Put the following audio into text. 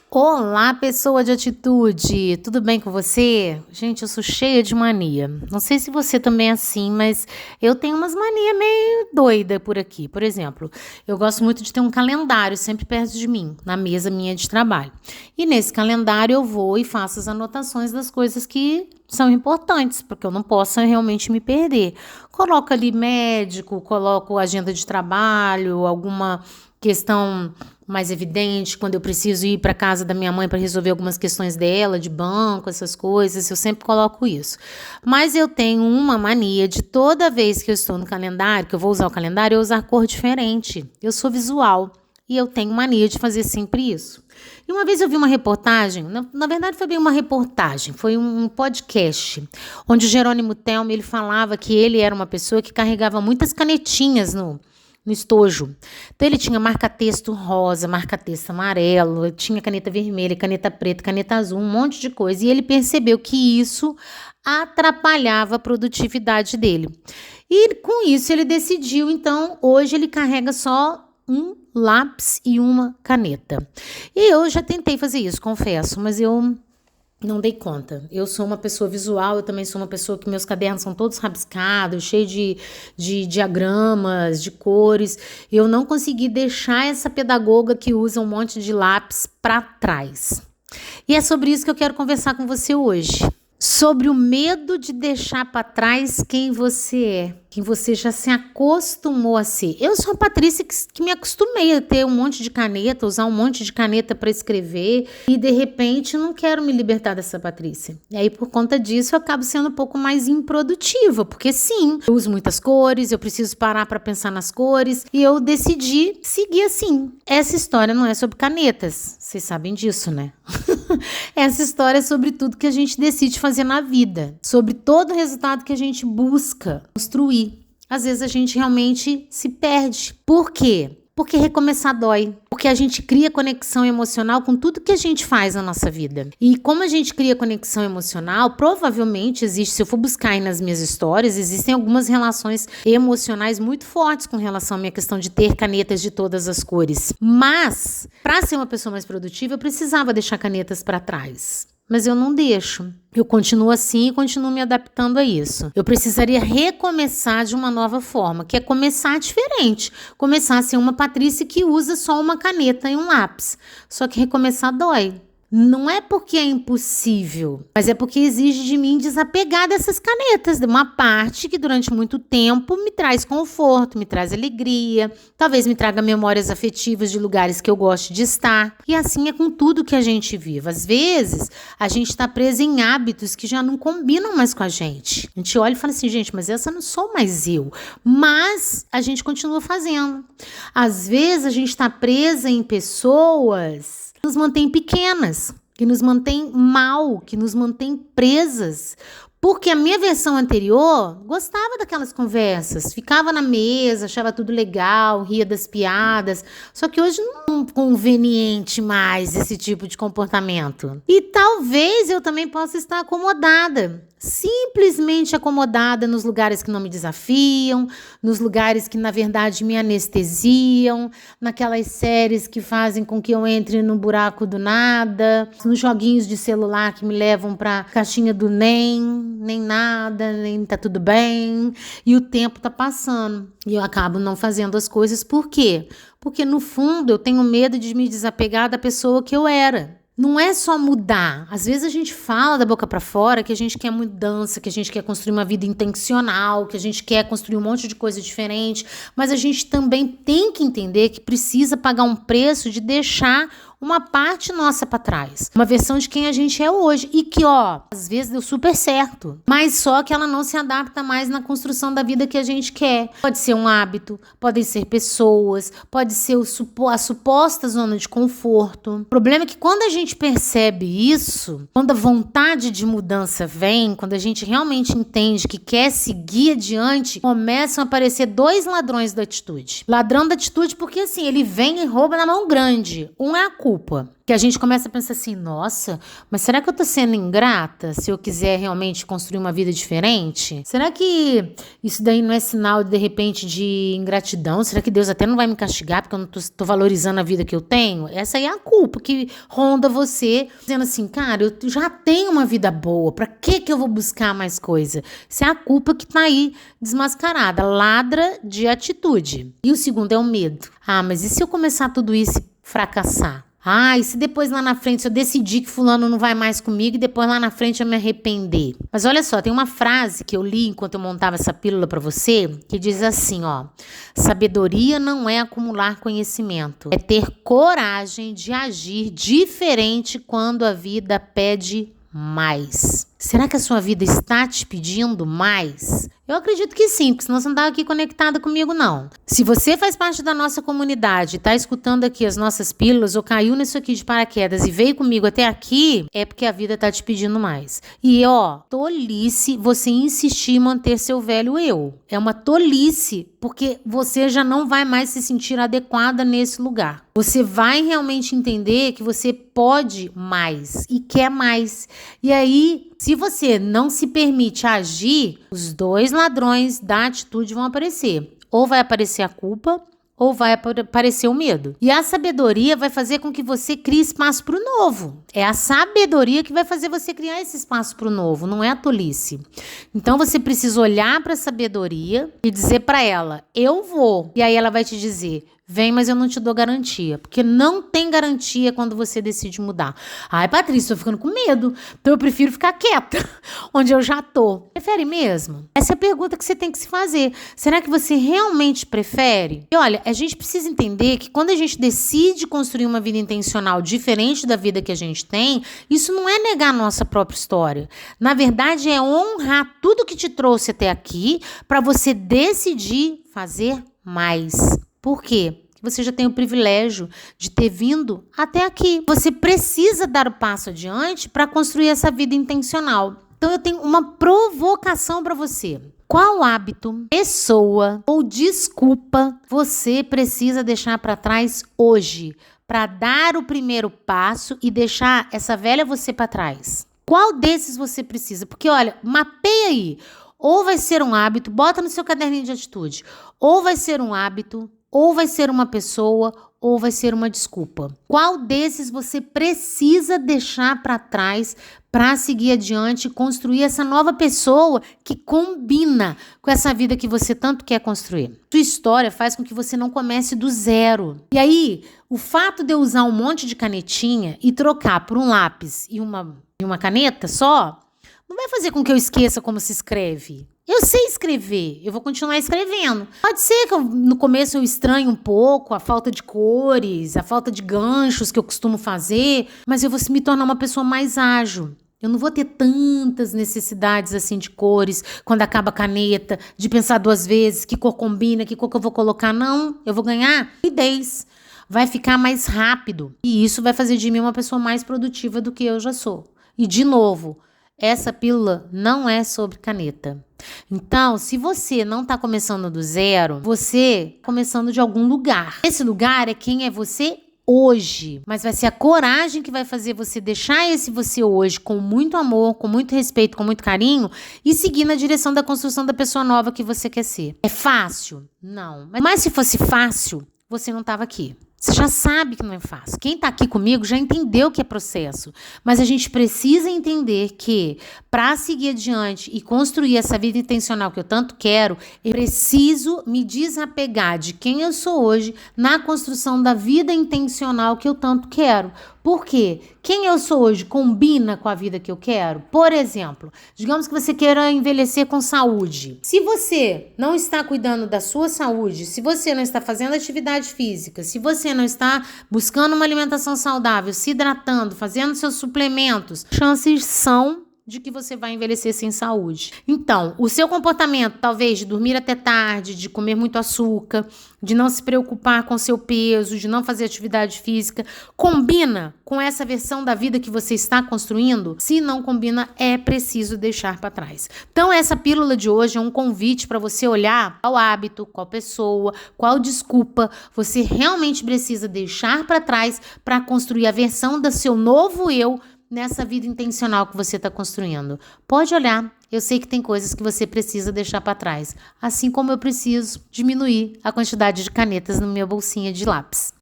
Olá, pessoa de atitude, tudo bem com você? Gente, eu sou cheia de mania. Não sei se você também é assim, mas eu tenho umas manias meio doida por aqui. Por exemplo, eu gosto muito de ter um calendário sempre perto de mim, na mesa minha de trabalho. E nesse calendário eu vou e faço as anotações das coisas que são importantes, porque eu não posso realmente me perder. Coloco ali médico, coloco agenda de trabalho, alguma questão mais evidente, quando eu preciso ir para casa da minha mãe para resolver algumas questões dela, de banco, essas coisas, eu sempre coloco isso. Mas eu tenho uma mania de toda vez que eu estou no calendário, que eu vou usar o calendário, eu usar cor diferente. Eu sou visual e eu tenho mania de fazer sempre isso. E uma vez eu vi uma reportagem, na verdade foi bem uma reportagem, foi um podcast, onde o Jerônimo Telme, ele falava que ele era uma pessoa que carregava muitas canetinhas no estojo. Então, ele tinha marca-texto rosa, marca-texto amarelo, tinha caneta vermelha, caneta preta, caneta azul, um monte de coisa. E ele percebeu que isso atrapalhava a produtividade dele. E com isso ele decidiu, então, hoje ele carrega só um lápis e uma caneta. E eu já tentei fazer isso, confesso, mas eu não dei conta. Eu sou uma pessoa visual, eu também sou uma pessoa que meus cadernos são todos rabiscados, cheios de diagramas, de cores. Eu não consegui deixar essa pedagoga que usa um monte de lápis para trás. E é sobre isso que eu quero conversar com você hoje. Sobre o medo de deixar para trás quem você é, quem você já se acostumou a ser. Eu sou a Patrícia que me acostumei a ter um monte de caneta, usar um monte de caneta para escrever e de repente não quero me libertar dessa Patrícia. E aí por conta disso eu acabo sendo um pouco mais improdutiva, porque sim, eu uso muitas cores, eu preciso parar para pensar nas cores e eu decidi seguir assim. Essa história não é sobre canetas, vocês sabem disso, né? Essa história é sobre tudo que a gente decide fazer na vida, sobre todo o resultado que a gente busca construir. Às vezes a gente realmente se perde. Por quê? Porque recomeçar dói. Porque a gente cria conexão emocional com tudo que a gente faz na nossa vida. E como a gente cria conexão emocional, provavelmente existe, se eu for buscar aí nas minhas histórias, existem algumas relações emocionais muito fortes com relação à minha questão de ter canetas de todas as cores. Mas, para ser uma pessoa mais produtiva, eu precisava deixar canetas para trás. Mas eu não deixo. Eu continuo assim e continuo me adaptando a isso. Eu precisaria recomeçar de uma nova forma, que é começar diferente. Começar a ser uma Patrícia que usa só uma caneta e um lápis. Só que recomeçar dói. Não é porque é impossível, mas é porque exige de mim desapegar dessas canetas, de uma parte que durante muito tempo me traz conforto, me traz alegria, talvez me traga memórias afetivas de lugares que eu gosto de estar. E assim é com tudo que a gente vive. Às vezes, a gente está preso em hábitos que já não combinam mais com a gente. A gente olha e fala assim, gente, mas essa não sou mais eu. Mas a gente continua fazendo. Às vezes, a gente está presa em pessoas nos mantém pequenas, que nos mantém mal, que nos mantém presas. Porque a minha versão anterior gostava daquelas conversas, ficava na mesa, achava tudo legal, ria das piadas. Só que hoje não é conveniente mais esse tipo de comportamento. E talvez eu também possa estar acomodada. Simplesmente acomodada nos lugares que não me desafiam, nos lugares que na verdade me anestesiam, naquelas séries que fazem com que eu entre no buraco do nada, nos joguinhos de celular que me levam para a caixinha do nem nada, nem tá tudo bem, e o tempo tá passando e eu acabo não fazendo as coisas. Por quê? Porque no fundo eu tenho medo de me desapegar da pessoa que eu era. Não é só mudar. Às vezes a gente fala da boca para fora que a gente quer mudança, que a gente quer construir uma vida intencional, que a gente quer construir um monte de coisa diferente, mas a gente também tem que entender que precisa pagar um preço de deixar uma parte nossa para trás. Uma versão de quem a gente é hoje. E que, às vezes deu super certo. Mas só que ela não se adapta mais na construção da vida que a gente quer. Pode ser um hábito, podem ser pessoas, pode ser a suposta zona de conforto. O problema é que quando a gente percebe isso, quando a vontade de mudança vem, quando a gente realmente entende que quer seguir adiante, começam a aparecer dois ladrões da atitude. Ladrão da atitude porque assim, ele vem e rouba na mão grande. Um é a culpa. Que a gente começa a pensar assim, nossa, mas será que eu tô sendo ingrata se eu quiser realmente construir uma vida diferente? Será que isso daí não é sinal, de repente, de ingratidão? Será que Deus até não vai me castigar porque eu não tô valorizando a vida que eu tenho? Essa aí é a culpa que ronda você, dizendo assim, cara, eu já tenho uma vida boa, pra que eu vou buscar mais coisa? Isso é a culpa que tá aí desmascarada, ladra de atitude. E o segundo é o medo. Ah, mas e se eu começar tudo isso e fracassar? Ah, e se depois lá na frente eu decidir que fulano não vai mais comigo e depois lá na frente eu me arrepender? Mas olha só, tem uma frase que eu li enquanto eu montava essa pílula pra você, que diz assim, ó: sabedoria não é acumular conhecimento, é ter coragem de agir diferente quando a vida pede mais. Será que a sua vida está te pedindo mais? Eu acredito que sim, porque senão você não está aqui conectada comigo, não. Se você faz parte da nossa comunidade, está escutando aqui as nossas pílulas, ou caiu nisso aqui de paraquedas e veio comigo até aqui, é porque a vida está te pedindo mais. E ó, tolice você insistir em manter seu velho eu. É uma tolice, porque você já não vai mais se sentir adequada nesse lugar. Você vai realmente entender que você pode mais e quer mais. E aí, se você não se permite agir, os dois ladrões da atitude vão aparecer. Ou vai aparecer a culpa, ou vai aparecer o medo. E a sabedoria vai fazer com que você crie espaço para o novo. É a sabedoria que vai fazer você criar esse espaço para o novo, não é a tolice. Então você precisa olhar para a sabedoria e dizer para ela, eu vou. E aí ela vai te dizer, vem, mas eu não te dou garantia. Porque não tem garantia quando você decide mudar. Ai, Patrícia, tô ficando com medo. Então eu prefiro ficar quieta onde eu já tô. Prefere mesmo? Essa é a pergunta que você tem que se fazer. Será que você realmente prefere? E olha, a gente precisa entender que quando a gente decide construir uma vida intencional diferente da vida que a gente tem, isso não é negar a nossa própria história. Na verdade, é honrar tudo que te trouxe até aqui para você decidir fazer mais. Por quê? Você já tem o privilégio de ter vindo até aqui. Você precisa dar o passo adiante para construir essa vida intencional. Então eu tenho uma provocação para você. Qual hábito, pessoa ou desculpa você precisa deixar para trás hoje para dar o primeiro passo e deixar essa velha você para trás? Qual desses você precisa? Porque olha, mapeia aí. Ou vai ser um hábito, bota no seu caderninho de atitude. Ou vai ser um hábito, ou vai ser uma pessoa, ou vai ser uma desculpa. Qual desses você precisa deixar para trás para seguir adiante e construir essa nova pessoa que combina com essa vida que você tanto quer construir? Sua história faz com que você não comece do zero. E aí, o fato de eu usar um monte de canetinha e trocar por um lápis e uma caneta só, não vai fazer com que eu esqueça como se escreve. Eu sei escrever, eu vou continuar escrevendo. Pode ser que no começo eu estranhe um pouco a falta de cores, a falta de ganchos que eu costumo fazer, mas eu vou me tornar uma pessoa mais ágil. Eu não vou ter tantas necessidades assim de cores, quando acaba a caneta, de pensar duas vezes, que cor combina, que cor que eu vou colocar. Não, eu vou ganhar rapidez. Vai ficar mais rápido. E isso vai fazer de mim uma pessoa mais produtiva do que eu já sou. E de novo, essa pílula não é sobre caneta. Então, se você não está começando do zero, você está começando de algum lugar. Esse lugar é quem é você hoje. Mas vai ser a coragem que vai fazer você deixar esse você hoje com muito amor, com muito respeito, com muito carinho e seguir na direção da construção da pessoa nova que você quer ser. É fácil? Não. Mas se fosse fácil, você não estava aqui. Você já sabe que não é fácil. Quem está aqui comigo já entendeu que é processo. Mas a gente precisa entender que, para seguir adiante e construir essa vida intencional que eu tanto quero, eu preciso me desapegar de quem eu sou hoje na construção da vida intencional que eu tanto quero. Por quê? Quem eu sou hoje combina com a vida que eu quero? Por exemplo, digamos que você queira envelhecer com saúde. Se você não está cuidando da sua saúde, se você não está fazendo atividade física, se você não está buscando uma alimentação saudável, se hidratando, fazendo seus suplementos, chances são de que você vai envelhecer sem saúde. Então, o seu comportamento, talvez de dormir até tarde, de comer muito açúcar, de não se preocupar com seu peso, de não fazer atividade física, combina com essa versão da vida que você está construindo? Se não combina, é preciso deixar para trás. Então, essa pílula de hoje é um convite para você olhar qual hábito, qual pessoa, qual desculpa você realmente precisa deixar para trás para construir a versão do seu novo eu nessa vida intencional que você está construindo. Pode olhar, eu sei que tem coisas que você precisa deixar para trás, assim como eu preciso diminuir a quantidade de canetas na minha bolsinha de lápis.